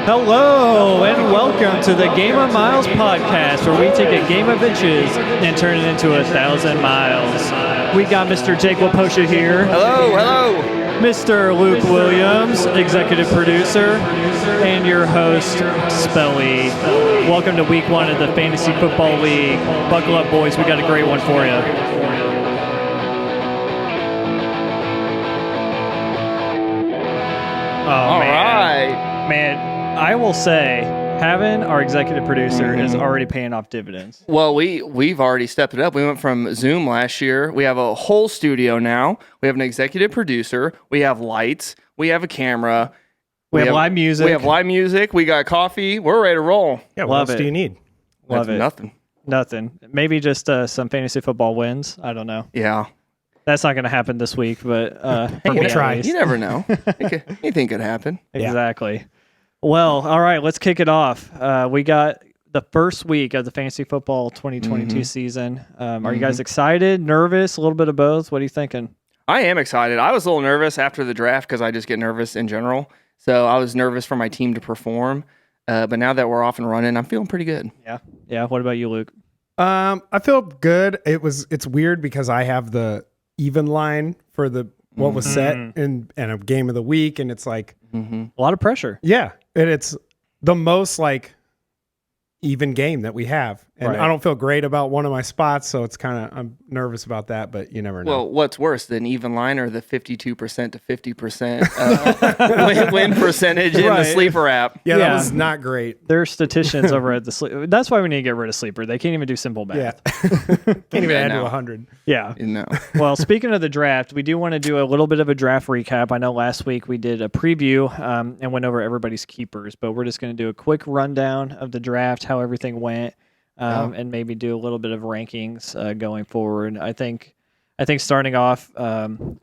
Hello and welcome to the Game of Miles podcast, where we take a game of inches and turn it into 1,000 miles. We got Mr. Jake Waposha here. Hello. Mr. Luke Williams, executive producer, and your host, Spelly. Welcome to week 1 of the Fantasy Football League. Buckle up, boys. We got a great one for you. All right. Man, I will say, having our executive producer is already paying off dividends. Well, we've already stepped it up. We went from Zoom last year. We have a whole studio now. We have an executive producer. We have lights. We have a camera. We have live music. We have live music. We got coffee. We're ready to roll. Yeah, what Love else it. do you need? Love it. Nothing. Maybe just some fantasy football wins. I don't know. Yeah. That's not going to happen this week, but for me we'll at try. least. You never know. Anything could happen. Exactly. Well, all right, let's kick it off. We got the first week of the Fantasy Football 2022 season. Are you guys excited, nervous, a little bit of both? What are you thinking? I am excited. I was a little nervous after the draft because I just get nervous in general. So I was nervous for my team to perform. But now that we're off and running, I'm feeling pretty good. Yeah. What about you, Luke? I feel good. It's weird because I have the even line for the what was set in a game of the week, and it's like A lot of pressure. and it's the most like even game that we have, and Right. I don't feel great about one of my spots, so it's kind of I'm nervous about that, but you never know. Well, what's worse, than even line or the 52% to 50% win percentage in the Right. sleeper app? yeah, yeah. that was not great. There are statisticians over at the sleep. That's why we need to get rid of Sleeper. They can't even do simple Yeah, math. can't even Yeah, add to no. 100. Yeah. No. Well, speaking of the draft, we do want to do a little bit of a draft recap. I know last week we did a preview and went over everybody's keepers, but we're just going to do a quick rundown of the draft, how everything went, and maybe do a little bit of rankings going forward. I think starting off,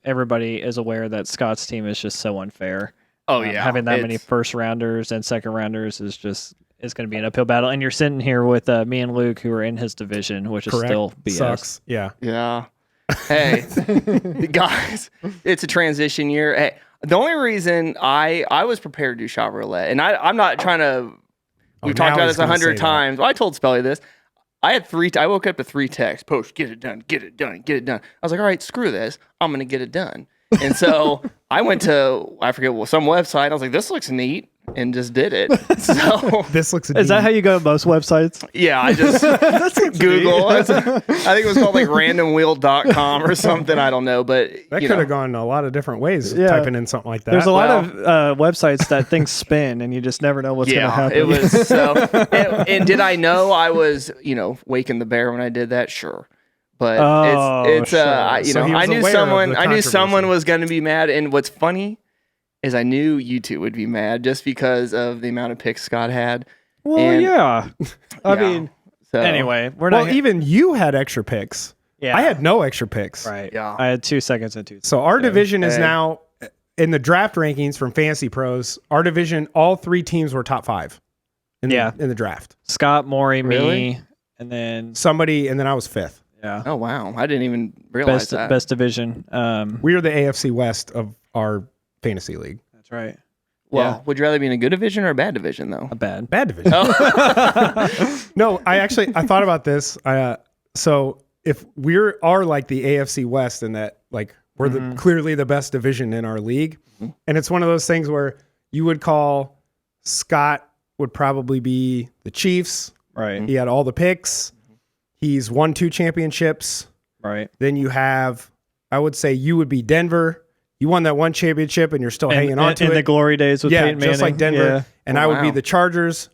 everybody is aware that Scott's team is just so unfair. Oh, yeah. Having that many It's- first rounders and second rounders is going to be an uphill battle. And you're sitting here with me and Luke, who are in his division, which is Correct. still BS. Sucks. Yeah. Yeah. Hey, guys, it's a transition year. Hey, the only reason I was prepared to do shot roulette, and I'm not trying to. We've now talked about he's this gonna 100 say that. times. Well, I told Spelly this. I woke up to 3 texts. Post, get it done, get it done, get it done. I was like, all right, screw this. I'm gonna get it done. And so I went to some website. I was like, this looks neat, and just did it. So This looks. Is that how you go to most websites? yeah, I just Google. I think it was called like randomwheel.com or something. I don't know, but that you could know. have gone a lot of different ways. Yeah. Typing in something like that. There's a lot Well- of websites that things spin, and you just never know what's going to Yeah, happen. it was so. And did I know I was, waking the bear when I did that? Sure, but Oh, it's sure. So he I was knew aware of someone. the I knew someone controversy. was going to be mad. And what's funny is I knew you two would be mad just because of the amount of picks Scott had. Well, and- yeah. I Yeah. mean, So anyway, we're Well, not. even you had extra picks. Yeah. I had no extra picks. right. Yeah. I had 2 seconds and 2. So our division is Hey. now in the draft rankings from Fantasy Pros. Our division, all 3 teams were top 5 in the draft. Scott, Maury, me, Really? and then Somebody, and then I was 5th. yeah, Oh wow, I didn't even realize that. best division. We are the AFC West of our fantasy league. That's right. Well, yeah. would you rather be in a good division or a bad division though? A bad. Bad division. Oh. No, I thought about this. So if we are like the AFC West and that like we're clearly the best division in our league, and it's one of those things where you would call Scott would probably be the Chiefs. Right. He had all the picks. He's won 2 championships. Right. Then you have, I would say you would be Denver. You won that 1 championship and you're still hanging on to in it. the glory days with Yeah, Peyton Manning. just like Denver. Yeah. And Oh, I would be wow. the Chargers.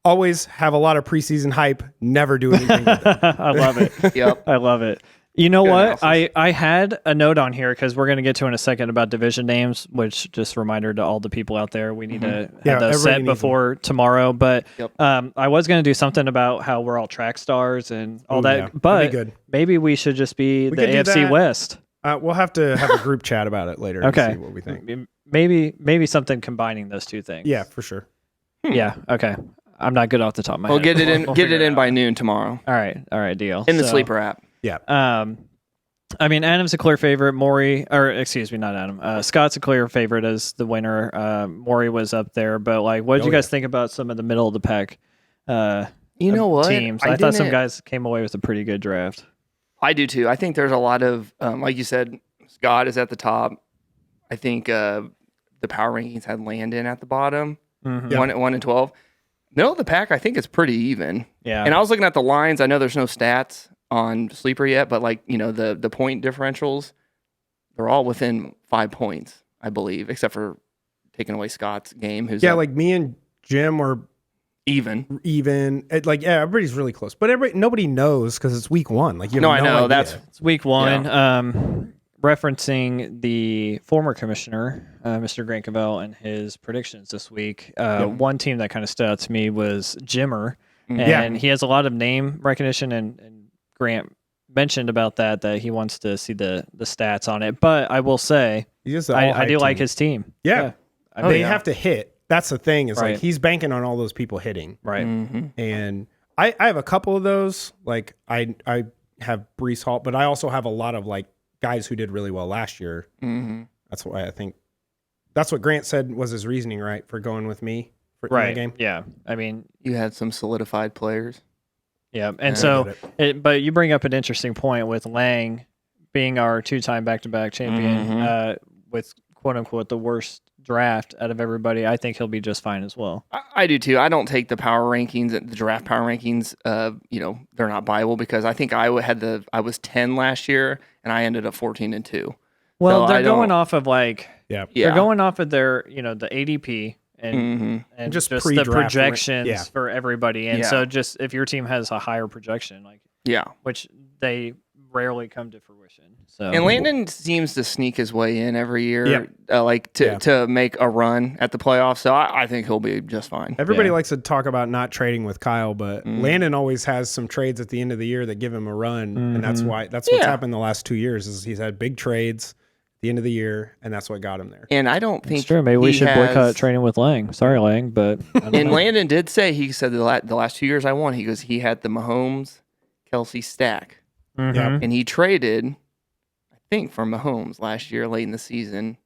Always have a lot of preseason hype. Never do anything with it. I love it. Yep. I love it. You know Good what? analysis. I had a note on here because we're going to get to in a second about division names, which just a reminder to all the people out there, we need to Yeah, have those everybody set needs before tomorrow. But Yep. I was going to do something about how we're all track stars and all Ooh, that. yeah. That'd But be good. maybe we should just be the could do AFC that. West. We'll have to have a group chat about it later. Okay. To see what we think. Maybe something combining those two things. Yeah, for sure. Yeah. Okay. I'm not good off the top of my We'll head. get it in. We'll get figure it in out. by noon tomorrow All right. Deal. in the So, sleeper app. Yeah. I mean, Adam's a clear favorite. Maury, or excuse me, not Adam. Scott's a clear favorite as the winner. Maury was up there, but like, what did you guys think about some of the middle of the pack? You know what? Teams. I thought some didn't- guys came away with a pretty good draft. I do too. I think there's a lot of, like you said, Scott is at the top. I think the power rankings had Landon at the bottom, Mhm. 1 and 12. Middle of the pack, I think it's pretty even. Yeah, And I was looking at the lines. I know there's no stats on Sleeper yet, but like the point differentials, they're all within 5 points, I believe, except for taking away Scott's game, who's up like me and Jim were even. even. Everybody's really close, but nobody knows because it's week 1. Like you have No, no I know. idea. That's it's week 1. Referencing the former commissioner, Mr. Grant Cavell, and his predictions this week. One team that kind of stood out to me was Jimmer, and he has a lot of name recognition, and Grant mentioned about that he wants to see the stats on it. But I will say, He's just I do like his team. Yeah. I They mean, have to hit. That's the thing. Is Right. like he's banking on all those people hitting. right. And I have a couple of those. Like I have Brees Hall, but I also have a lot of like guys who did really well last year. That's why I think that's what Grant said was his reasoning, right, for going with me for in Right. that game. Yeah. I mean, You had some solidified players. yeah. And I so, get but you bring up an interesting point with Lang being our 2-time back-to-back champion with quote unquote the worst draft out of everybody. I think he'll be just fine as well. I do too. I don't take the power rankings, the draft power rankings. They're not Bible because I think I was 10 last year and I ended up 14-2. Well, So they're I don't- going off of like Yeah. they're going off of their the ADP and Just just the pre-draft projections yeah. for everybody. And Yeah. so just if your team has a higher projection, like Yeah. which they rarely come to fruition. So And Landon seems to sneak his way in every year, Yep. to make a run at the playoffs. So I think he'll be just fine. Everybody Yeah. likes to talk about not trading with Kyle, but Landon always has some trades at the end of the year that give him a run, and that's what's Yeah. happened the last 2 years. Is he's had big trades at the end of the year, and that's what got him there. And I don't think it's true. Maybe we he should boycott has- training with Lang. Sorry, Lang, but I don't And know. Landon did say, he said the last 2 years I won, he goes, he had the Mahomes, Kelsey stack. Mhm. Yeah. And he traded, I think, for Mahomes last year, late in the season,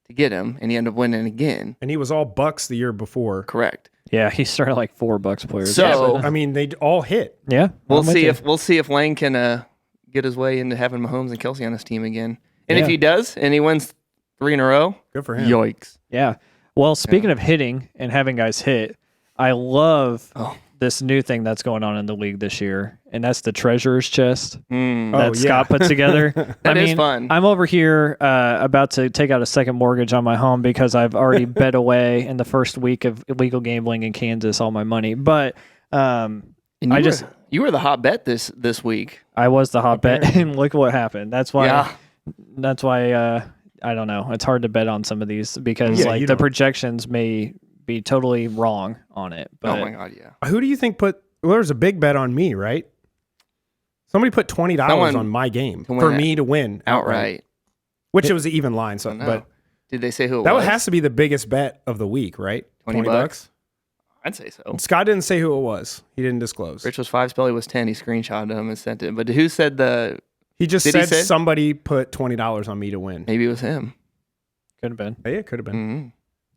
to get him, and he ended up winning again. And he was all Bucks the year before. Correct. Yeah, he started like 4 Bucks players. So I mean, they all hit. yeah, we'll I'm with see you. if Lane can get his way into having Mahomes and Kelsey on his team again. And Yeah. if he does, and he wins 3 in a row, Good for him. yikes! Yeah. Well, speaking of hitting and having guys hit, I love this new thing that's going on in the league this year, and that's the treasurer's chest Oh, that Scott put together. That is fun. I'm over here about to take out a second mortgage on my home because I've already bet away in the first week of illegal gambling in Kansas all my money. But And you were the hot bet this week. I was the hot bet, and look what happened. That's why. Yeah. That's why. I don't know. It's hard to bet on some of these because Yeah, like you the don't- projections may be totally wrong on it. But Oh my god, yeah. Who do you think put? Well, there was a big bet on me, right? Somebody put $20 Someone on my game to win for it me to win Outright. which it was an even line. So, I know. but Did they say who it that was? has to be the biggest bet of the week, right? $20? I'd say so. Scott didn't say who it was. He didn't disclose. Rich was 5, Spelly was 10. He screenshotted him and sent it. But who said He just Did he said say? somebody put $20 on me to win. maybe it was him? could have been. Yeah, it could have been. Mhm.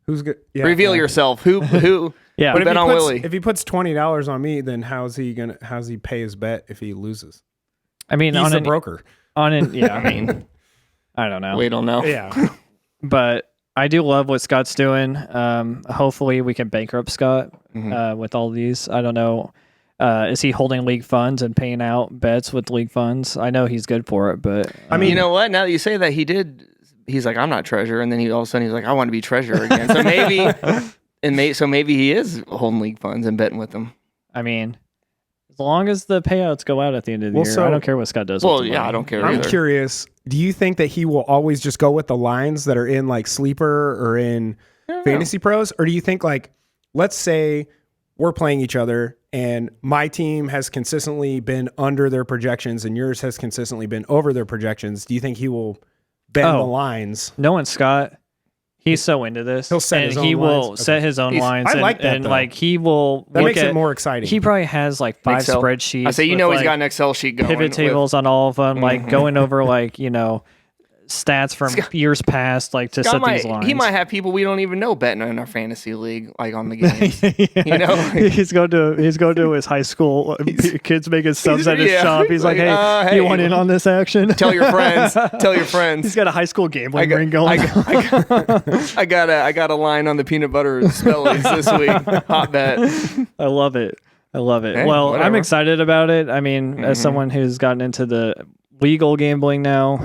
Who's good? Yeah, Reveal yeah. yourself. Who? Yeah. But Bet on Willie. if he puts $20 on me, then how's he pay his bet if he loses? I mean, He's on the an, broker. on an, yeah. I mean, I don't know. We don't know. Yeah. But I do love what Scott's doing. Hopefully, we can bankrupt Scott with all these. I don't know. Is he holding league funds and paying out bets with league funds? I know he's good for it, but I mean, You know what? Now that you say that, he did. He's like, I'm not treasurer, and then all of a sudden he's like, I want to be treasurer again. So maybe he is holding league funds and betting with them. I mean, as long as the payouts go out at the end of the Well, year, so- I don't care what Scott does. Well, with the yeah, money. I don't care I'm either. curious. Do you think that he will always just go with the lines that are in like Sleeper or in Fantasy Pros? Or do you think like, let's say we're playing each other and my team has consistently been under their projections and yours has consistently been over their projections. Do you think he will bend the Oh. lines? Knowing Scott, He's so into this. He'll set and his own he will lines? set his own lines. I and, like that, and though. like he will That look makes at, it more exciting. He probably has like 5 Excel. spreadsheets. I say, you with, know, he's like, got an Excel sheet going. pivot with- tables on all of them, like going over like stats from years past, like to Scott set these lines. He might have people we don't even know betting in our fantasy league, like on the games. You know, he's going to his high school. Kids making subs at his yeah. shop. He's like, hey, hey, you want in on this action? tell your friends. Tell your friends. He's got a high school gambling ring going. I got a line on the peanut butter spellies this week. Hot bet. I love it. Hey, well, I'm whatever. excited about it. I mean, as someone who's gotten into the legal gambling now,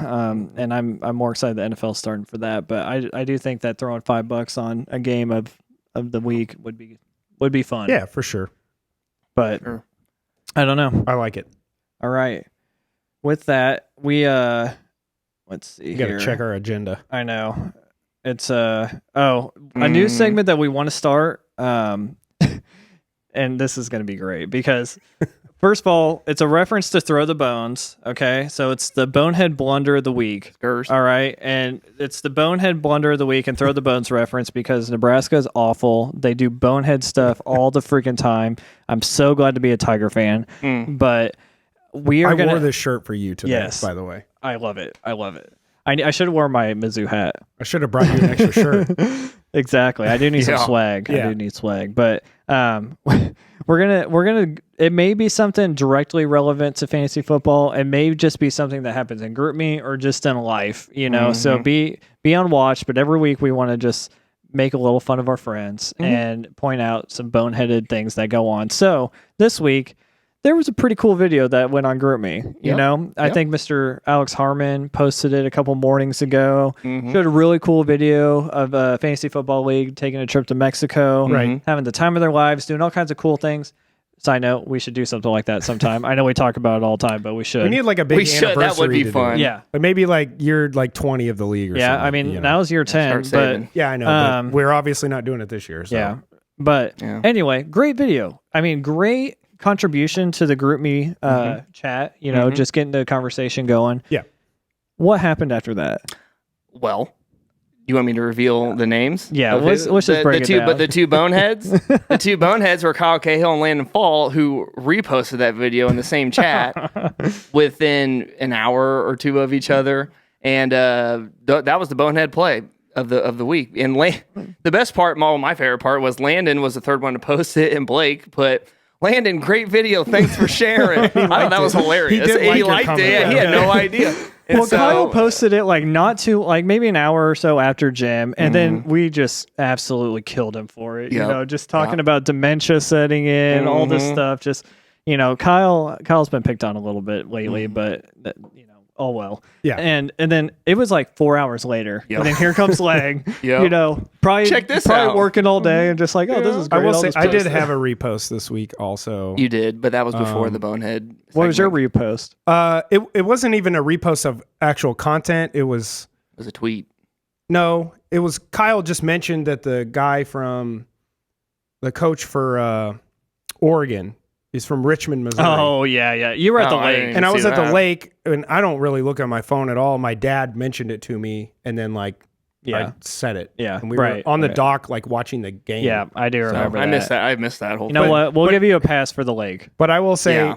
and I'm more excited the NFL's starting for that. But I do think that throwing $5 on a game of the week would be fun. Yeah, for sure. But Sure. I don't know. I like it. All right. With that, we let's see. You got to here. check our agenda. I know. It's a new segment that we want to start. And this is going to be great because first of all, it's a reference to Throw the Bones. Okay. So it's the Bonehead Blunder of the Week. Curse. All right. And it's the Bonehead Blunder of the Week and Throw the Bones reference because Nebraska is awful. They do bonehead stuff all the freaking time. I'm so glad to be a Tiger fan. But we are I going wore to. this shirt for you today, Yes. by the way. I love it. I should have worn my Mizzou hat. I should have brought you an extra shirt. Exactly. I do need some Yeah. swag. Yeah. I do need swag. But we're gonna it may be something directly relevant to fantasy football. It may just be something that happens in group me or just in life, So be on watch, but every week we want to just make a little fun of our friends and point out some boneheaded things that go on. So this week there was a pretty cool video that went on GroupMe. I think Mr. Alex Harmon posted it a couple mornings ago. Showed a really cool video of a fantasy football league taking a trip to Mexico, Right. having the time of their lives, doing all kinds of cool things. Side note, we should do something like that sometime. I know we talk about it all the time, but we should. We need like a big We should. anniversary. That would be to do fun. it. Yeah. But maybe like you're like 20 of the league or Yeah, something. I mean, you know. now is year 10, Start but saving. Yeah, I know. Um, but we're obviously not doing it this year. So. yeah. But Yeah. anyway, great video. I mean, great contribution to the GroupMe chat, just getting the conversation going. Yeah. What happened after that? Well, you want me to reveal the names? Yeah, of let's just break it down. But the two boneheads, the two boneheads were Kyle Cahill and Landon Fall, who reposted that video in the same chat within an hour or two of each other, and that was the bonehead play of the week. And the best part, my favorite part, was Landon was the third one to post it, and Blake put. Landon, great video. Thanks for sharing. I thought that was hilarious. He did like He your liked comment. it. Yeah, he had no idea. And Well, Kyle posted it maybe an hour or so after gym, and then we just absolutely killed him for it. Yep. Just talking about dementia setting in, all this stuff. Just Kyle's been picked on a little bit lately, but oh well. Yeah. And then it was like 4 hours later, Yep. and then here comes Lag. Yep. Probably Check this probably out. working all day and just like, oh, this is I great. will I'll say just I did post it. have a repost this week also. You did, but that was before the bonehead. What was your segment. repost? It wasn't even a repost of actual content. It was It was a tweet. it was Kyle just mentioned that the guy from the coach for Oregon is from Richmond, Missouri. Oh yeah. You were at the Oh, I lake. didn't even and I was see at the that. lake, and I don't really look at my phone at all. My dad mentioned it to me, and then I said it. Yeah, and we right, were on the right. dock, watching the game. Yeah, I do So remember I that. missed that. I missed that whole You know thing. what? We'll give you a pass for the lake. But I will say, Yeah.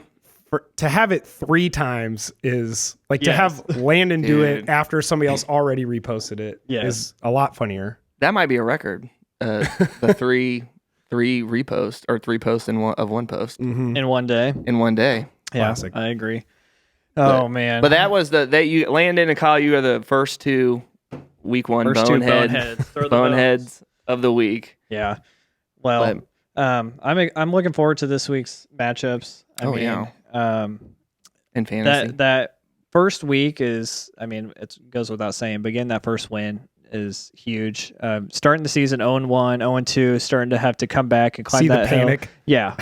to have it 3 times is to Yes. have Landon do it Dude. after somebody else already reposted it Yes. is a lot funnier. That might be a record. The three reposts or 3 posts in one post In one day. in one day. Yeah, Classic. I agree. Oh man. But that was you Landon and Kyle. You are the first 2 week 1 First 2 boneheads boneheads. Throw the boneheads of the week. Yeah. Well, I'm looking forward to this week's matchups. In fantasy. That first week is, it goes without saying, but getting that first win is huge. Starting the season 0-1, 0-2, starting to have to come back and climb See the that hill. panic? Yeah,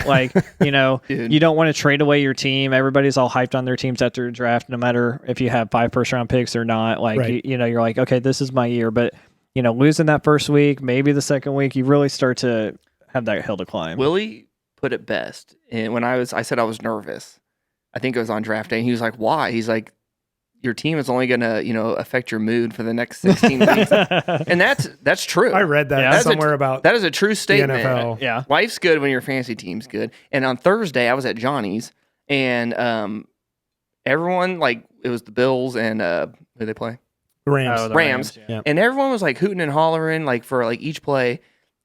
Dude. you don't want to trade away your team. Everybody's all hyped on their teams after the draft, no matter if you have 5 first-round picks or not. Right. You're like, okay, this is my year. But, losing that first week, maybe the second week, you really start to have that hill to climb. Willie put it best. And when I said I was nervous. I think it was on draft day. And he was like, "Why?" He's like, your team is only going to, affect your mood for the next 16 weeks. And that's true. I read that Yeah. somewhere about That is a true statement. NFL. Yeah. Life's good when your fantasy team's good. And on Thursday, I was at Johnny's, and everyone, like, it was the Bills and who they play? Rams. Oh, the Rams. Yeah. And everyone was like hooting and hollering, like, for like each play.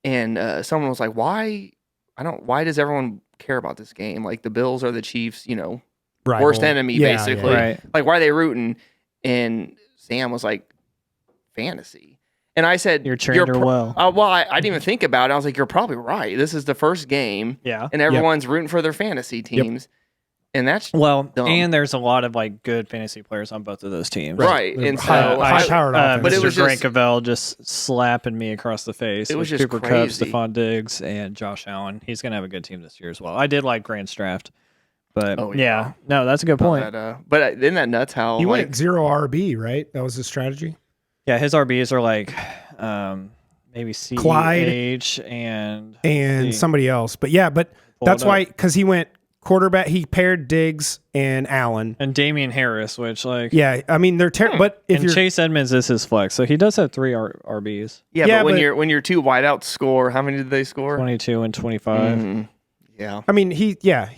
And someone was like, why does everyone care about this game? Like, the Bills are the Chiefs, Rival. worst enemy, Yeah, basically. yeah. Right. Like, why are they rooting? And Sam was like, fantasy. And I said, You're trained her well. well, I didn't even think about it. I was like, you're probably right. This is the first game, Yeah. and everyone's rooting for their fantasy teams. And that's Well, dumb. and there's a lot of like good fantasy players on both of those teams. right. And so High-powered offense. But it Mr. was Grant just- Cavell just slapping me across the face. It was with just Cooper crazy. Kupp, Stephon Diggs, and Josh Allen. He's gonna have a good team this year as well. I did like Grant's draft, but Oh, yeah. no, that's a good point. but isn't that nuts how He like went 0 RB, right? That was his strategy. Yeah, his RBs are like maybe Clyde. CH and And see. somebody else. But yeah, but Pull that's it up. why, because he went quarterback, he paired Diggs and Allen. and Damian Harris, which like Yeah, I mean, they're terrible. But if and you're. Chase Edmonds is his flex, so he does have three RBs, yeah, Yeah, but but- when your two wideouts score, how many did they score? 22 and 25. Mhm. Yeah. I mean,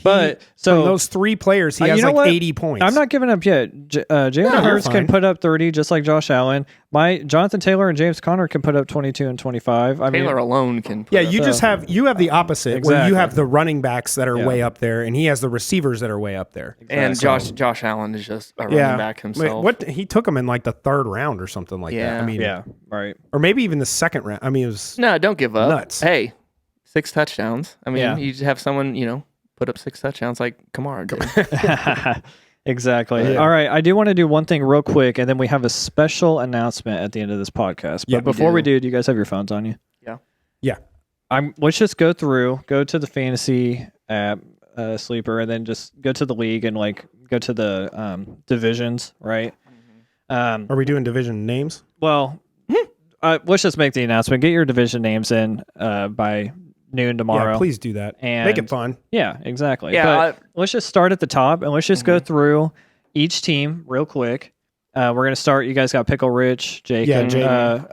But so from those three players, he you has know like what? 80 points. I'm not giving up yet. Jalen you're Hurts fine. can put up 30 just like Josh Allen. My Jonathan Taylor and James Conner can put up 22 and 25. I Taylor mean, alone can. Yeah, put you up- just have the opposite where you Exactly. have the running backs that are Yeah. way up there, and he has the receivers that are way up there. and Exactly. Josh Allen is just a Yeah, running back Wait, himself. what he took him in like the third round or something like that. Yeah. I mean, yeah, right. or maybe even the second round. I mean, it was No, don't give up. Nuts. Hey, 6 touchdowns. I mean, Yeah. you just have someone, put up 6 touchdowns like Kamara did. Exactly. Yeah. All right. I do want to do one thing real quick, and then we have a special announcement at the end of this podcast. But Yeah, we before we do. do you guys have your phones on you? yeah. Let's just go to the fantasy app, sleeper, and then just go to the league and like go to the divisions, right? Are we doing division names? Well, let's just make the announcement. Get your division names in by noon tomorrow. Yeah, please do that. And Make it fun. Yeah, exactly. Yeah, But let's just start at the top and let's just go through each team real quick. We're gonna start. You guys got Pickle Rich, Jake. Yeah, and, Jake.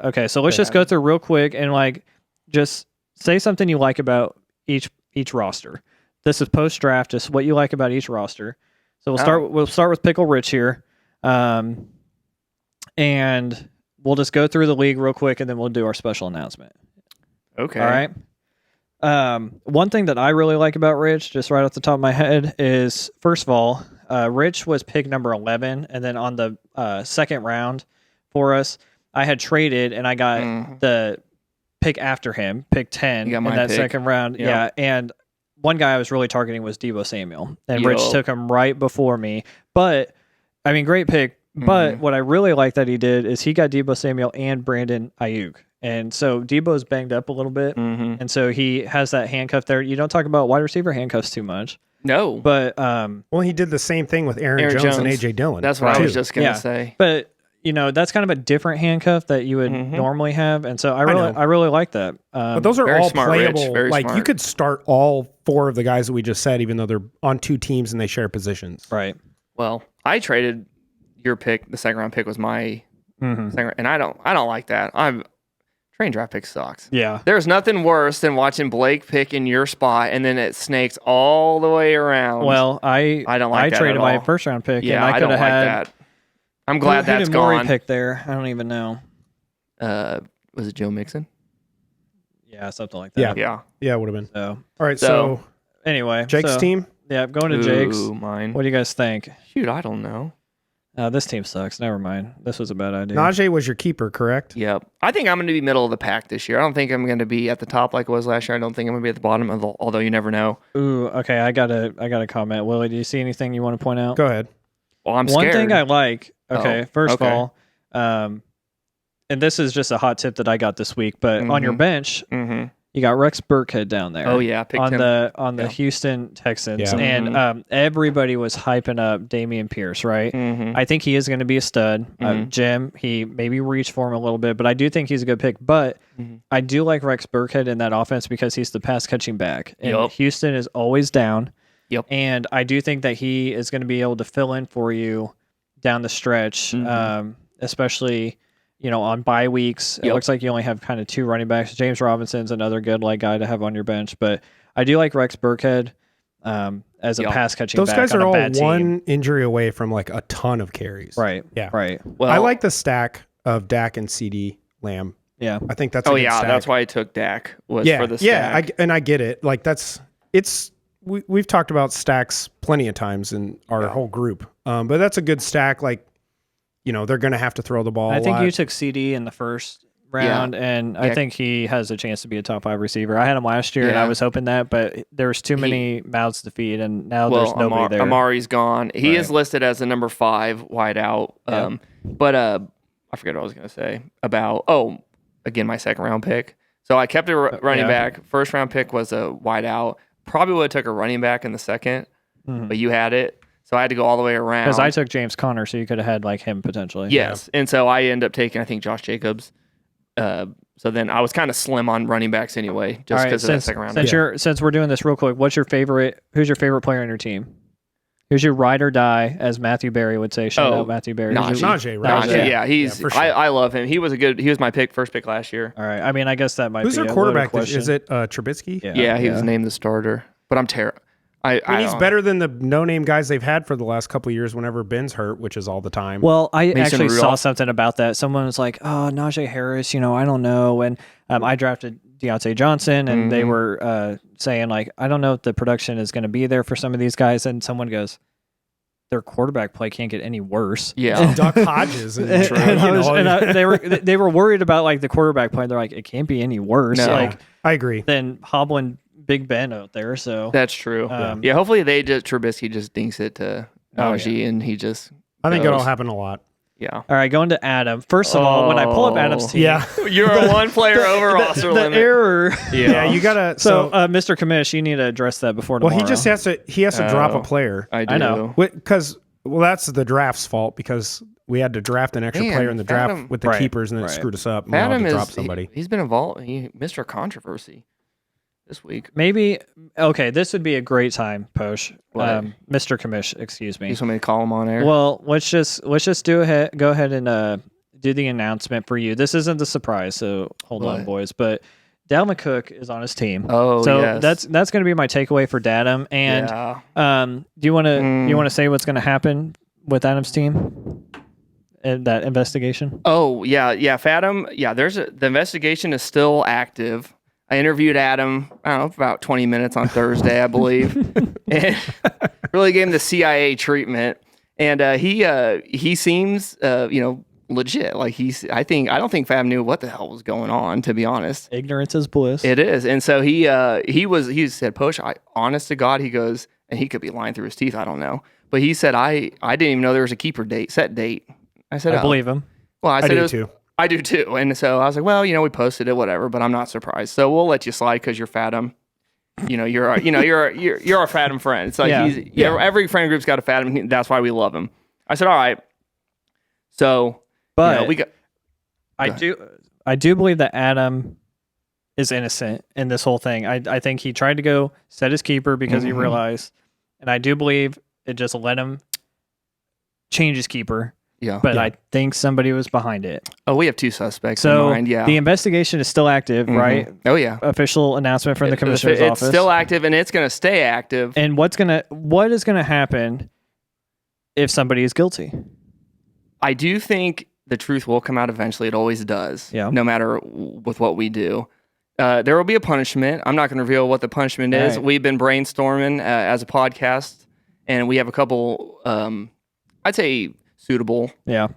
okay, so let's just go through real quick and like just say something you like about each roster. This is post draft, just what you like about each roster. So we'll start with Pickle Rich here, and we'll just go through the league real quick, and then we'll do our special announcement. Okay. All right. One thing that I really like about Rich, just right off the top of my head, is first of all, Rich was pick number 11, and then on the second round for us, I had traded and I got the pick after him, pick 10 You got in my that pick. second round. Yep. Yeah, and one guy I was really targeting was Deebo Samuel, and Rich Yup. took him right before me. But I mean, great pick. But what I really like that he did is he got Deebo Samuel and Brandon Ayuk. And so Debo's banged up a little bit. Mm-hmm. And so he has that handcuff there. You don't talk about wide receiver handcuffs too much. No. But Well, he did the same thing with Aaron Aaron Jones and Jones. AJ Dillon. That's what I too. was just going to Yeah. say. that's kind of a different handcuff that you would normally have. And so I know. really like that. But those are Very all smart, Rich. playable. Very Like you smart. could start all 4 of the guys that we just said, even though they're on 2 teams and they share positions. right. Well, I traded your pick. The second round pick was my second, and I don't like that. Train draft pick sucks. Yeah. There's nothing worse than watching Blake pick in your spot and then it snakes all the way around. Well, I don't like that traded at my all. first round pick. yeah, and I I could don't have like had. that. I'm glad who that's did Maury gone. pick there? I don't even know. Was it Joe Mixon? Yeah, something like that. Yeah. Yeah, it would have been. So All right, So- so anyway, Jake's so, team. Yeah, going to Jake's. Ooh, mine. What do you guys think? Shoot, I don't know. This team sucks. Never mind. This was a bad idea. Najee was your keeper, correct? Yep. I think I'm going to be middle of the pack this year. I don't think I'm going to be at the top like I was last year. I don't think I'm going to be at the bottom, although you never know. Ooh, okay. I gotta comment. Willie, do you see anything you want to point out? Go ahead. Well, I'm One scared. thing I like. Okay, Oh, first okay. of all, and this is just a hot tip that I got this week. But on your bench, Mm-hmm. you got Rex Burkhead down there. Oh, yeah. I picked on him. the Yeah. Houston Texans, Yeah. and everybody was hyping up Dameon Pierce, right? Mhm. I think he is going to be a stud. Mhm. Jim, he maybe reached for him a little bit, but I do think he's a good pick. But Mhm. I do like Rex Burkhead in that offense because he's the pass catching back, and Yup. Houston is always down. Yep. And I do think that he is going to be able to fill in for you down the stretch, Mhm. especially on bye weeks. It Yep. looks like you only have kind of two running backs. James Robinson's another good guy to have on your bench, but I do like Rex Burkhead as a Yep. pass catching Those back guys on are a all bad team. one injury away from like a ton of carries. Right. Yeah. Right. Well, I like the stack of Dak and CD Lamb. Yeah. I think that's a Oh good yeah, stack. that's why I took Dak was yeah, for the yeah, stack. I get it. Like we've talked about stacks plenty of times in our whole group. But that's a good stack. Like, they're going to have to throw the ball. I a think lot. you took CD in the first round, and I Yeah. think he has a chance to be a top 5 receiver. I had him last year, and I Yeah. was hoping that, but there was too many mouths to feed, and now Well, there's nobody there. Amari's gone. He is Right. listed as the number 5 wideout. Yep. But I forget what I was going to say about. Again, my second round pick. So I kept a running Yeah. back. First round pick was a wideout. Probably would have took a running back in the second, but you had it. So I had to go all the way around. Because I took James Conner, so you could have had him potentially. Yes. And so I ended up taking, I think, Josh Jacobs. So then I was kind of slim on running backs anyway, just All right, because of that second round. since we're doing this real quick, who's your favorite player on your team? Who's your ride or die, as Matthew Berry would say? Shout out Matthew Berry. Najee. Najee, right? Najee, Yeah. he's. Yeah, for sure. I love him. He was my first pick last year. All right. I mean, I guess that might Who's be their a quarterback? loaded question. Is it Trubisky? Yeah, he was named the starter. But I'm terrible. I mean, he's don't- better than the no-name guys they've had for the last couple of years whenever Ben's hurt, which is all the time. Well, I Mason actually saw Rudolph. something about that. Someone was like, "Oh, Najee Harris, I don't know." And I drafted Deontay Johnson, and they were saying like, "I don't know if the production is going to be there for some of these guys." And someone goes, "Their quarterback play can't get any worse." Yeah. Duck Hodges. And, They were worried about like the quarterback play. They're like, "It can't be any worse." No. Like I agree. than hobbling Big Ben out there. So That's true. Um, Yeah, hopefully Trubisky just dinks it to Oh, Najee and he just I think goes. it'll happen a lot. Yeah. all right, going to Adam. First of all, when I pull up Adam's team, Yeah. You're a one player over roster the limit. error. Yeah, you gotta. So, Mr. Commish, you need to address that before well, tomorrow. he just has to. He has to drop a player I do. I know. because that's the draft's fault because we had to draft an extra Man, player in the draft Adam- with the Right, keepers and then it right. screwed us up. And we all had Adam to drop is somebody. he's been involved. Mr. Controversy this week. Maybe okay. This would be a great time, Posh. What? Mr. Commish, excuse You me. just want me to call him on air? Well, let's just go ahead and do the announcement for you. This isn't the surprise, so hold on, What? boys. But Dalvin Cook is on his team. Oh, so yes. that's going to be my takeaway for Datum. And yeah. do you want to say what's going to happen with Adam's team and that investigation? Oh, yeah. Fathom. Yeah, the investigation is still active. I interviewed Adam, I don't know, for about 20 minutes on Thursday, I believe. And really gave him the CIA treatment. And he seems, legit. Like I don't think Fathom knew what the hell was going on, to be honest. Ignorance is bliss. It is. And so he said, Posh, honest to God, he goes, and he could be lying through his teeth, I don't know. But he said, I didn't even know there was a keeper set date. I said, I believe him. Well, I said do it was, too. I do too. And so I was like, well, we posted it, whatever, but I'm not surprised. So we'll let you slide because you're Fathom. You're our Fathom friend. It's like Yeah. every friend group's got a Fathom. That's why we love him. I said, all right. So, But we got. I do believe that Adam is innocent in this whole thing. I think he tried to go set his keeper because he realized, and I do believe it just let him change his keeper. Yeah. But I think somebody was behind it. Oh, we have 2 suspects So in mind. Yeah. the investigation is still active, right? Oh, yeah. Official announcement from the commissioner's It's office. still active and it's going to stay active. And what is gonna happen if somebody is guilty? I do think the truth will come out eventually. It always does. Yeah. No matter with what we do. There will be a punishment. I'm not going to reveal what the punishment is. Right. We've been brainstorming as a podcast, and we have a couple, I'd say, suitable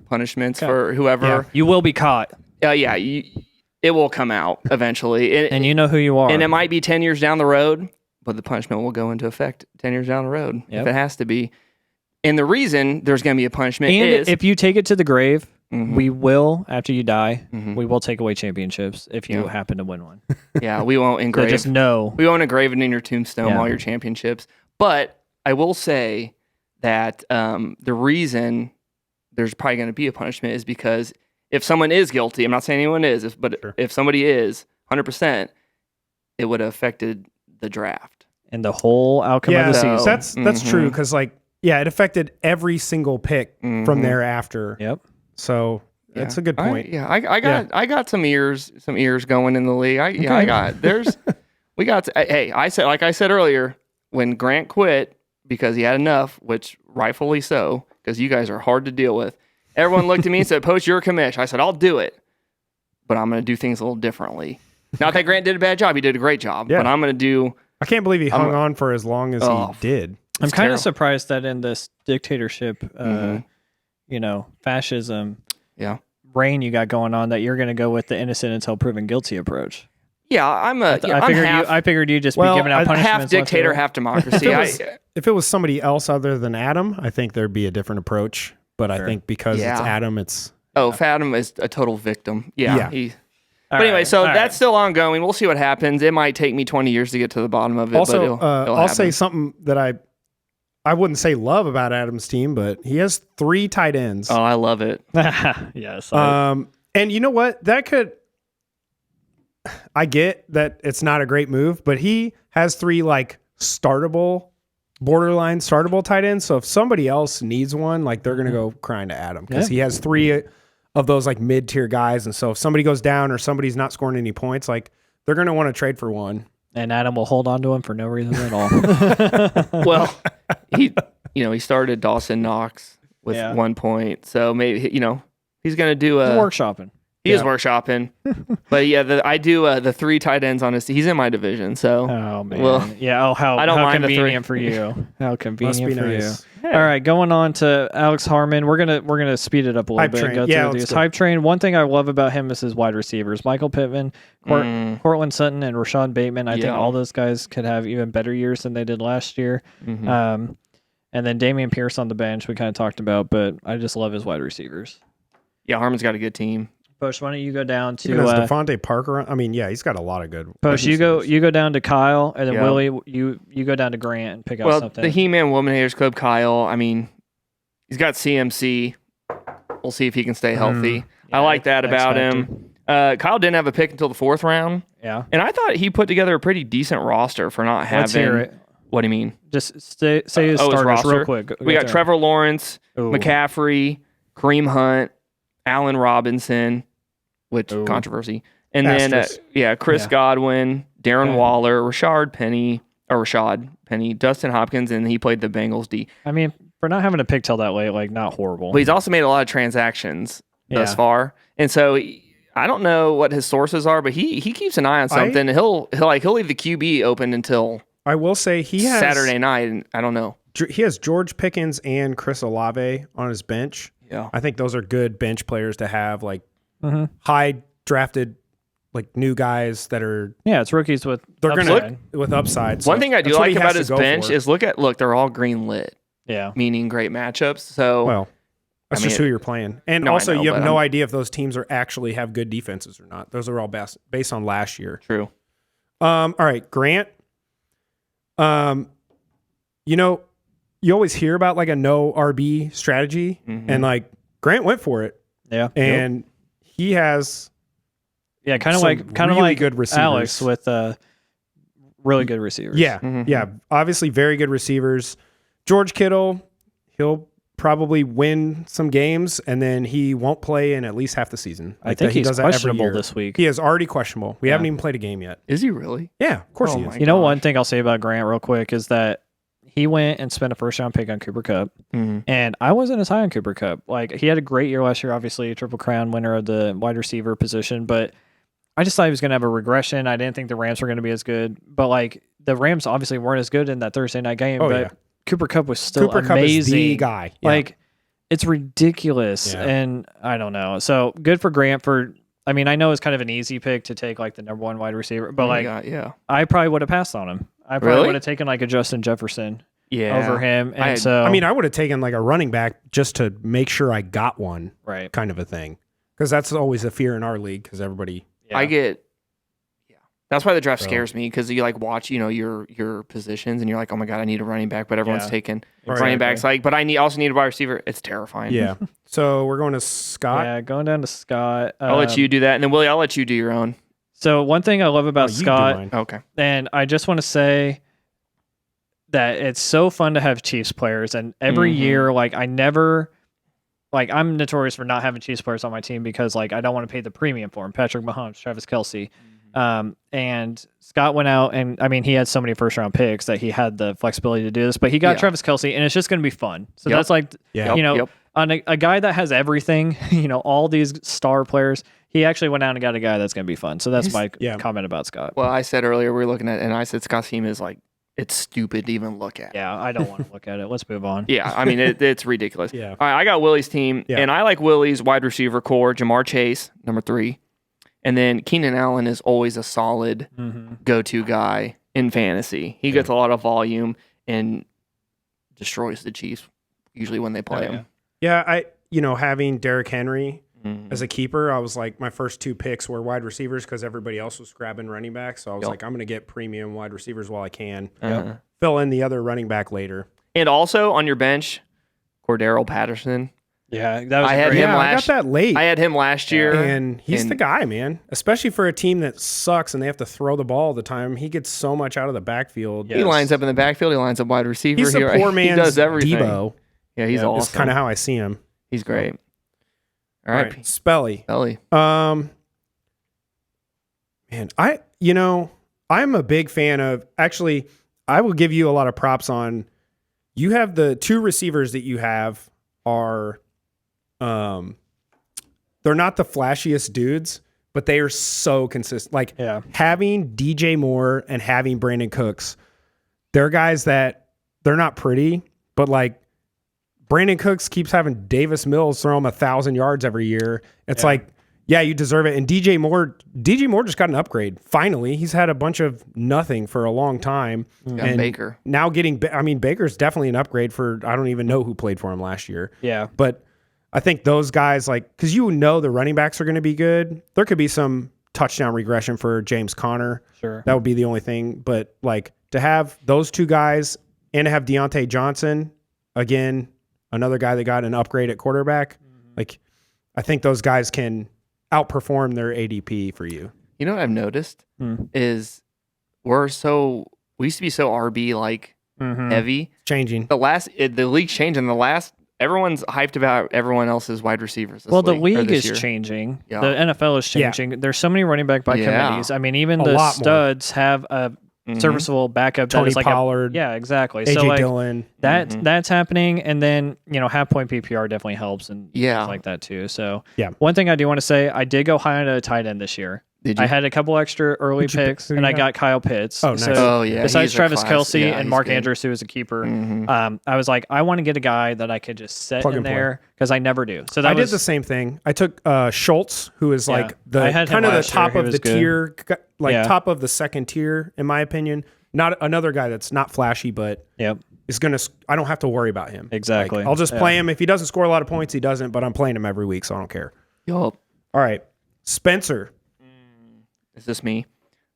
punishments for whoever. Yeah. You will be caught, It will come out eventually. and you know who you are. And it might be 10 years down the road, but the punishment will go into effect 10 years down the road if it has to be. And the reason there's going to be a punishment And is if you take it to the grave, we will, after you die, we will take away championships if you happen to win one. we won't So engrave. just know. We won't engrave it in your tombstone Yeah. all your championships. But I will say that the reason there's probably going to be a punishment is because if someone is guilty, I'm not saying anyone is, but if somebody is 100%, it would have affected the draft. And the whole outcome of the season. that's true because Yeah, it affected every single pick from thereafter. Yep. So that's a good point. I got some ears going in the league. Like I said earlier, when Grant quit because he had enough, which rightfully so, because you guys are hard to deal with. Everyone looked at me and said, "Post, you're a commish." I said, "I'll do it, but I'm going to do things a little differently." Not that Grant did a bad job; he did a great job. Yeah. But I'm going to do. I can't believe he hung on for as long as he did. I'm kind terrible. of surprised that in this dictatorship, fascism Yeah. reign you got going on, that you're going to go with the innocent until proven guilty approach. Yeah, I figured you'd just be giving out punishments. half dictator, left half democracy. If it was somebody else other than Adam, I think there'd be a different approach. But I think because it's Adam, it's Fathom is a total victim. Yeah. Yeah. But anyway, so that's still ongoing. We'll see what happens. It might take me 20 years to get to the bottom of it. also. But it'll I'll say happen. something that I wouldn't say love about Adam's team, but he has 3 tight ends. Oh, I love it. Yes. And you know what? That could. I get that it's not a great move, but he has 3 like borderline startable tight ends. So if somebody else needs one, like they're gonna go crying to Adam because he has 3 of those like mid-tier guys. And so if somebody goes down or somebody's not scoring any points, like they're gonna want to trade for one. And Adam will hold on to him for no reason at all. Well, he started Dawson Knox with 1 point, so maybe he's gonna do a workshopping. He is workshopping, but I do the 3 tight ends on his. He's in my division, so Oh man, Well, how I don't mind the 3. convenient for you. How convenient Must be for nice. you. All right, going on to Alex Harmon. We're gonna speed it up a little Hype bit. train. And go Yeah, through let's these go. hype train. One thing I love about him is his wide receivers: Michael Pittman, Cortland Sutton, and Rashad Bateman. I think all those guys could have even better years than they did last year. And then Damian Pierce on the bench. We kind of talked about, but I just love his wide receivers. yeah, Harmon's got a good team. Posh, why don't you go down to Even has Devontae Parker. I mean, yeah, he's got a lot of good. Posh? You go down to Kyle, and then Yeah. Willie, you go down to Grant and pick out Well, something. the He-Man Woman Haters Club, Kyle. I mean, he's got CMC. We'll see if he can stay healthy. I like that about him. Kyle didn't have a pick until the 4th round, Yeah. and I thought he put together a pretty decent roster for not having. Let's hear it. What do you mean? Just say his starters roster? real quick. We got Trevor Lawrence, Ooh. McCaffrey, Kareem Hunt, Allen Robinson, which controversy, and Asterisk. then Chris Godwin, Darren Waller, Rashad Penny, Dustin Hopkins, and he played the Bengals D. I mean, for not having a pick till that late, like not horrible. But he's also made a lot of transactions thus Yeah. far, and so I don't know what his sources are, but he keeps an eye on something. He'll leave the QB open until I will say he has Saturday night, and I don't know. He has George Pickens and Chris Olave on his bench. Yeah. I think those are good bench players to have, like high drafted, like new guys that are it's rookies with upside. with upside. One thing I do that's what like he about has his to go bench for. is look, they're all green lit, Yeah. meaning great matchups. So well, that's I mean, just who you're playing, and No, I also know, you have but no idea if those teams are actually have good defenses or not. Those are all based on last year. true. All right, Grant. You always hear about like a no RB strategy, and like Grant went for it, Yeah. and he has Yeah, kind of some like really good receivers. Alex with really good receivers. Yeah, obviously very good receivers. George Kittle, he'll probably win some games, and then he won't play in at least half the season. I think he he's does that every questionable year. this week. He is already questionable. We haven't even played a game yet. Is he really? Yeah, of course Oh he my is. You know, gosh. one thing I'll say about Grant real quick is that he went and spent a first round pick on Cooper Kupp, and I wasn't as high on Cooper Kupp. Like, he had a great year last year, obviously, Triple Crown winner of the wide receiver position, but I just thought he was going to have a regression. I didn't think the Rams were going to be as good, but like the Rams obviously weren't as good in that Thursday night game, but yeah. Cooper Kupp was still Cooper Kupp amazing. is the guy. Yeah. Like, it's ridiculous, Yeah. and I don't know. So good for Grant for. I mean, I know it's kind of an easy pick to take like the number 1 wide receiver, but like I probably would have passed on him. I probably Really? would have taken like a Justin Jefferson Yeah. over him, and I I would have taken like a running back just to make sure I got one, right. kind of a thing, because that's always a fear in our league. Because everybody, I get. That's why the draft scares me, because you like watch, your positions, and you're like, oh my god, I need a running back, but everyone's taking running backs. Like, but I also need a wide receiver. It's terrifying. yeah. So we're going to Scott. Yeah, going down to Scott. I'll let you do that, and then Willie, I'll let you do your own. So one thing I love about You do Scott, mine. Okay. and I just want to say that it's so fun to have Chiefs players, and every year, like I'm notorious for not having Chiefs players on my team because like I don't want to pay the premium for them. Patrick Mahomes, Travis Kelce, and Scott went out, and I mean he had so many first round picks that he had the flexibility to do this, but he got Travis Kelce, and it's just going to be fun. So that's like on a guy that has everything, all these star players. He actually went out and got a guy that's going to be fun. So that's my comment about Scott. Well, I said earlier we were looking at, and I said Scott's team is like, it's stupid to even look at. Yeah, I don't want to look at it. Let's move on. Yeah, I mean, it's ridiculous. Yeah. All right, I got Willie's team, and I like Willie's wide receiver core, Jamar Chase, number 3. And then Keenan Allen is always a solid go-to guy in fantasy. He gets a lot of volume and destroys the Chiefs usually when they play him. Yeah, having Derrick Henry as a keeper, I was like, my first 2 picks were wide receivers because everybody else was grabbing running backs. So I was like, I'm going to get premium wide receivers while I can. Fill in the other running back later. And also on your bench, Cordero Patterson. Yeah, that was I got that late. I had him last year. And he's the guy, man. Especially for a team that sucks and they have to throw the ball all the time. He gets so much out of the backfield. He lines up in the backfield. He lines up wide receiver. He's a poor man's he does everything. Debo. Yeah, he's awesome. That's kind of how I see him. He's great. All right. Spelly. Spelly. Man, I'm a big fan of, actually, I will give you a lot of props on, you have the 2 receivers that you have are, they're not the flashiest dudes, but they are so consistent. Like having DJ Moore and having Brandon Cooks, they're guys that they're not pretty, but like Brandon Cooks keeps having Davis Mills throw him 1,000 yards every year. It's like, yeah, you deserve it. And DJ Moore just got an upgrade. Finally, he's had a bunch of nothing for a long time. And Baker. Now Baker's definitely an upgrade for, I don't even know who played for him last year. Yeah. But I think those guys, like, because the running backs are going to be good. There could be some touchdown regression for James Conner. Sure. That would be the only thing. But like to have those 2 guys and to have Deontay Johnson, again, another guy that got an upgrade at quarterback, like I think those guys can outperform their ADP for you. You know what I've noticed is we used to be so RB like heavy. It's changing. The league's changing. Everyone's hyped about everyone else's wide receivers. The league is changing. Yeah. The NFL is changing. Yeah. There's so many running back by committees. I mean, even the studs have a serviceable backup. Tony that is like Pollard. Yeah, exactly. AJ so like Dillon. That's happening, and then half point PPR definitely helps and things like that too. So one thing I do want to say, I did go high on a tight end this year. Did you? I had a couple extra early picks, and I got Kyle Pitts. Oh, nice. So besides Travis Kelce and Mark Andrews, who is a keeper, Mm-hmm. I was like, I want to get a guy that I could just set Plug in there because I never do. So I did the same thing. I took Schultz, who is like the kind of the top of the tier, top of the second tier, in my opinion. Not another guy that's not flashy, but is going to, I don't have to worry about him. Exactly. Like, I'll just play him. If he doesn't score a lot of points, he doesn't, but I'm playing him every week, so I don't care. Yup. All right. Spencer. Is this me?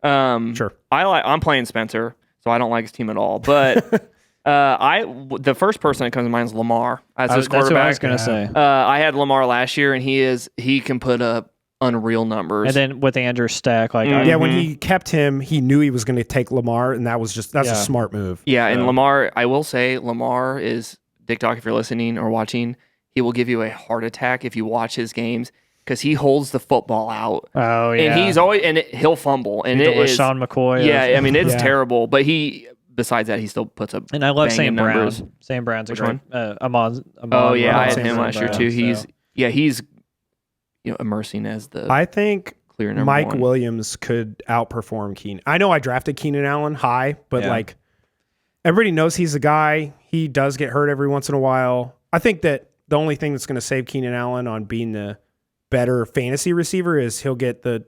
Sure. I'm playing Spencer, so I don't like his team at all. But the first person that comes to mind is Lamar as his quarterback. That's what I was going to say. I had Lamar last year, and he can put up unreal numbers. And then with Andrew's stack, like when he kept him, he knew he was going to take Lamar, and that's a smart move. Yeah, and Lamar, I will say, Lamar is Dick Doc. If you're listening or watching, he will give you a heart attack if you watch his games. Because he holds the football out. Oh yeah, and he'll fumble, and it is Sean McCoy. Yeah, I mean it's terrible, but besides that, he still puts up. And I love St. Brown. St. St. Brown's a Which great one? Amon. Oh yeah, I had him Brown, last year too. He's immersing as the. I think clear number Mike one. Williams could outperform Keenan. I know I drafted Keenan Allen high, but like everybody knows he's a guy. He does get hurt every once in a while. I think that the only thing that's going to save Keenan Allen on being the better fantasy receiver is he'll get the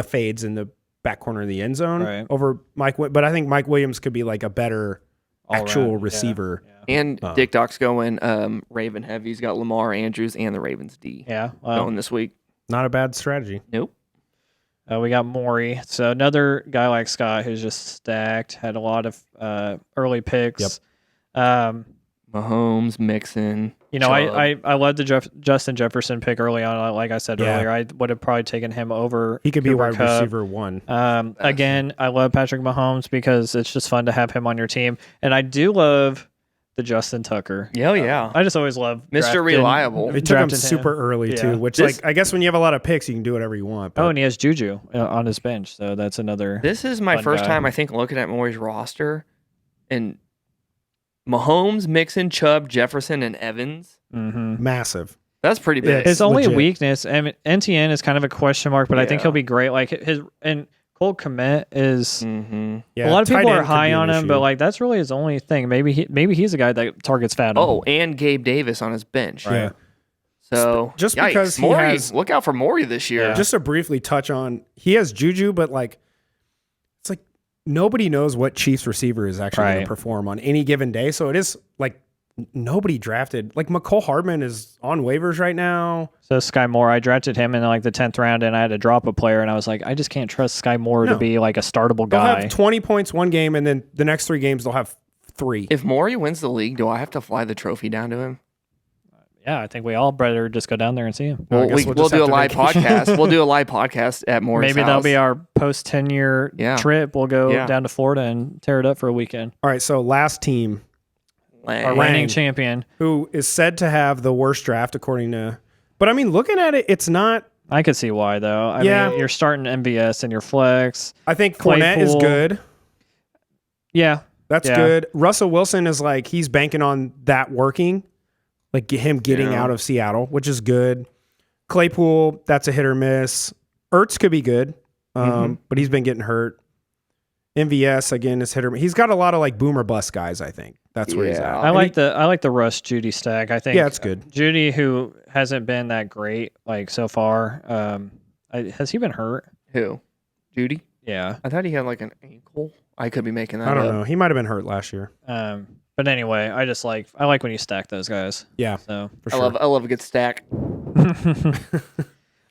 fades in the back corner of the end zone over Mike. But I think Mike Williams could be like a better actual receiver. Yeah. And Dick Doc's going Raven heavy. He's got Lamar Andrews and the Ravens D. Going this week. Not a bad strategy. Nope. We got Maury. So another guy like Scott who's just stacked. Had a lot of early picks. Yep. Mahomes, Mixon. You know, Chubb. I love the Justin Jefferson pick early on. Like I said Yeah. earlier, I would have probably taken him over. He could be Cooper wide Kupp. receiver 1. Again, I love Patrick Mahomes because it's just fun to have him on your team, and I do love the Justin Tucker. Oh, yeah. I just always love Mr. Reliable. They took him drafted super early Yeah. too, which This- like I guess when you have a lot of picks, you can do whatever you want. But Oh, and he has Juju on his bench, so that's another. This is my Fun first guy. time, I think, looking at Maury's roster. And Mahomes, Mixon, Chubb, Jefferson, and Evans. Mhm. massive. That's pretty big. His only legit. weakness, I mean, NTN is kind of a question mark, but I think Yeah. he'll be great. Like his and Cole Kmet is. Mm-hmm. Yeah, A lot of tight people are end could high be an on him, issue. but like that's really his only thing. Maybe he's a guy that targets Fathom. Oh, and Gabe Davis on his bench. yeah. So Just yikes. because he Maury, has- look out for Maury this year. Yeah. Just to briefly touch on, he has Juju, but like it's like nobody knows what Chiefs receiver is actually going Right. to perform on any given day. So it is like nobody drafted. Like McCole Hardman is on waivers right now. So Sky Moore, I drafted him in like the 10th round, and I had to drop a player, and I was like, I just can't trust Sky Moore to No. be like a startable They'll guy. have 20 points one game, and then the next 3 games they'll have 3. If Maury wins the league, do I have to fly the trophy down to him? Yeah, I think we all better just go down there and see him. I Well, guess we'll we'll just do a have to live vacation. podcast. We'll do a live podcast at Maury's Maybe that'll house. be our post 10-year Yeah. trip. We'll go Yeah. down to Florida and tear it up for a weekend. All right, so last team Lang. Our Lang. reigning champion. who is said to have the worst draft according to, but I mean, looking at it, it's not. I could see why though. I Yeah. mean, you're starting MVS and your flex. I think Fournette is Claypool. good. Yeah, That's Yeah. good. Russell Wilson is like he's banking on that working, like him getting Yeah. out of Seattle, which is good. Claypool, that's a hit or miss. Ertz could be good, but he's been getting hurt. MVS again is hit or miss. He's got a lot of like boomer bust guys. I think that's where he's Yeah. at. I And like the Russ Judy stack. I think Yeah, it's good. Judy, who hasn't been that great like so far. Has he been hurt? Who? Judy? Yeah. I thought he had like an ankle. I could be making that I don't up. know. He might have been hurt last year. But anyway, I like when you stack those guys. Yeah, So for sure. I love a good stack.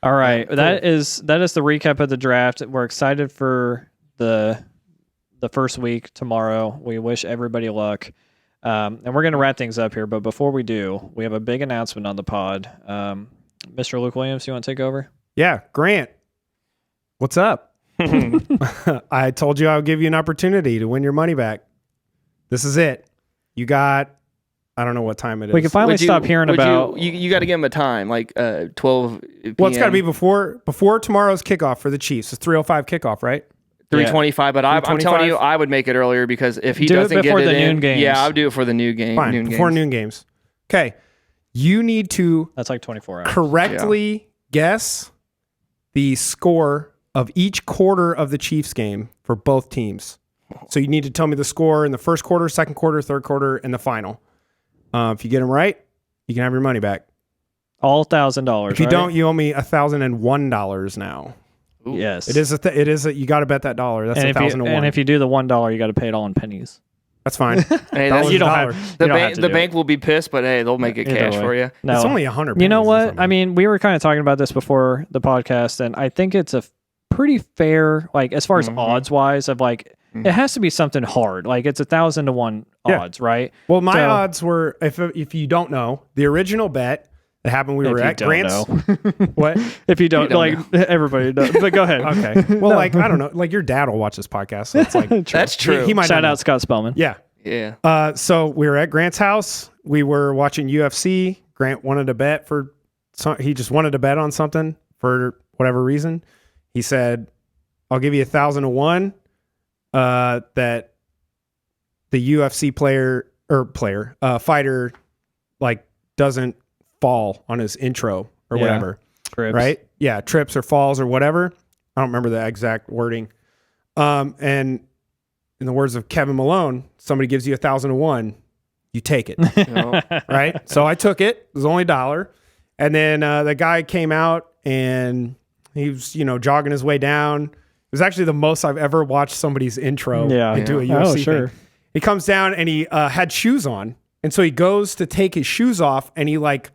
all right, that is the recap of the draft. We're excited for the first week tomorrow. We wish everybody luck. And we're going to wrap things up here, but before we do, we have a big announcement on the pod. Mr. Luke Williams, you want to take over? Yeah, Grant, what's up? I told you I would give you an opportunity to win your money back. This is it. You got, I don't know what time it is. We can finally stop hearing about. You got to give him a time, like 12 p.m. Well, it's got to be before tomorrow's kickoff for the Chiefs. It's 3:05 kickoff, right? 3:25. But I'm telling 3:25? you, I would make it earlier because if he Do it doesn't get before it the in, noon games. yeah, I would do it for the noon game. Fine, before games. noon games. Okay. You need to That's like 24 hours. correctly guess the score of each quarter of the Chiefs game for both teams. So you need to tell me the score in the first quarter, second quarter, third quarter, and the final. If you get them right, you can have your money back. All $1,000. If you don't, you owe me $1,001 now. Ooh. Yes, It is you got to bet that dollar. That's And if, you, $1,001. and if you do the $1, you got to pay it all in pennies. That's fine. Hey, Dollar's that's, You don't dollar. have the you don't have bank. to The do bank will be pissed, but hey, they'll make it Either cash way. for you. No, It's only 100. you know pennies or what? something. I mean, we were kind of talking about this before the podcast, and I think it's a pretty fair, like as far as odds wise, of like it has to be something hard. Like it's 1,000 to 1 Yeah. odds, right? Well, my So- odds were if you don't know, the original bet that happened, we If were you at don't Grant's. know. What? If you don't, don't like everybody does, but go ahead. Okay. Well, like I don't know. Like your dad will watch this podcast, so it's like That's true. He might Shout not know. out Scott Spellman. Yeah. Yeah. So we were at Grant's house. We were watching UFC. Grant wanted to bet he just wanted to bet on something for whatever reason. He said, "I'll give you 1,001 that the UFC fighter like doesn't fall on his intro or Yeah. whatever." Trips. Right? Yeah, trips or falls or whatever. I don't remember the exact wording. And in the words of Kevin Malone, somebody gives you 1,001, you take it. You know, Right? So I took it. It was only $1. And then the guy came out and he was, jogging his way down. It was actually the most I've ever watched somebody's intro Yeah. into a Yeah. UFC Oh, sure. thing. He comes down and he had shoes on. And so he goes to take his shoes off and he like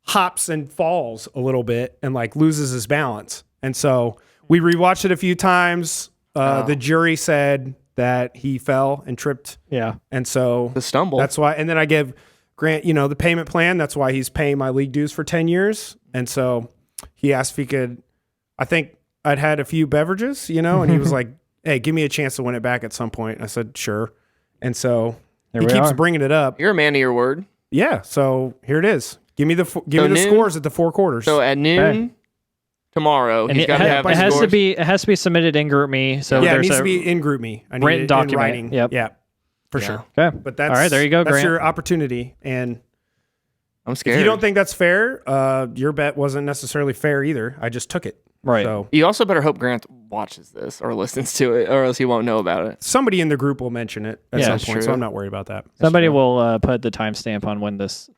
hops and falls a little bit and like loses his balance. And so we rewatched it a few times. The jury said that he fell and tripped. Yeah. And so the stumble. that's why. And then I gave Grant, the payment plan. That's why he's paying my league dues for 10 years. And so he asked if he could, I think I'd had a few beverages, and he was like, hey, give me a chance to win it back at some point. And I said, sure. And so he keeps bringing it up. You're a man of your word. Yeah. So here it is. Give me the scores at the 4 quarters. So at noon tomorrow, and he's got to have it has scores. it has to be submitted in Group Me. So yeah, it there's needs to be in Group Me. I need written it document. in writing. Yep. Yeah, for sure. Okay. But that's all right. There you go, That's Grant. your opportunity. And I'm scared. if you don't think that's fair, your bet wasn't necessarily fair either. I just took it. Right. So You also better hope Grant watches this or listens to it, or else he won't know about it. somebody in the group will mention it at Yeah, some that's point, so true. I'm not worried about that. Somebody will put the timestamp on when this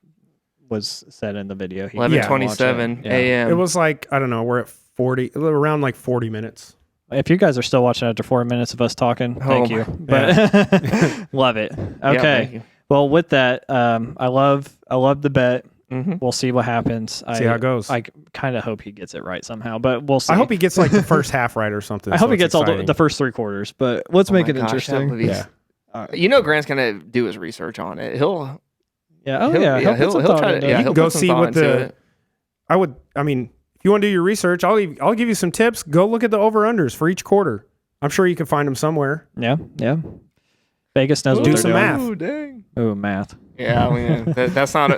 was said in the video. He can 11:27 watch it. Yeah. a.m. It was like, I don't know, we're at 40, around like 40 minutes. If you guys are still watching after 4 minutes of us talking, thank you. But love it. Yeah, Okay. thank you. Well, with that, I love the bet. Mm-hmm. We'll see what happens. See how it goes. I kind of hope he gets it right somehow, but we'll see. I hope he gets like the first half right or something. I hope so he it's gets all exciting. the first 3 quarters, but let's make Oh it my gosh, that interesting. would be- Yeah. Grant's gonna do his research on it. He'll Yeah. Oh yeah. he'll try to. Yeah, You he'll can go put some see thought what into the. it. I mean, if you want to do your research, I'll give you some tips. Go look at the over-unders for each quarter. I'm sure you can find them somewhere. Yeah. Yeah. Vegas knows what Do they're some doing. math. Ooh, dang. Ooh, math. Yeah, I mean, that's not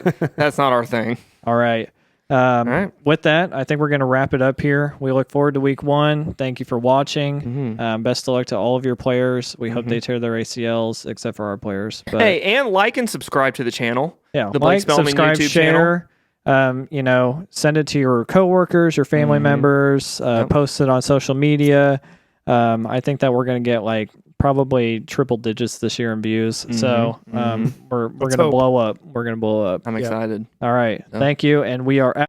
our thing. All right. right. With that, I think we're going to wrap it up here. We look forward to week 1. Thank you for watching. Mm-hmm. Best of luck to all of your players. We hope they tear their ACLs, except for our players. But Hey, and like and subscribe to the channel. yeah, the Blake like, Spellman subscribe, YouTube share. Send it to your coworkers, your family members. Post it on social media. I think that we're going to get like probably triple digits this year in views. So we're going to hope. blow up. We're going to blow up. I'm excited. All right. Thank you. And we are out.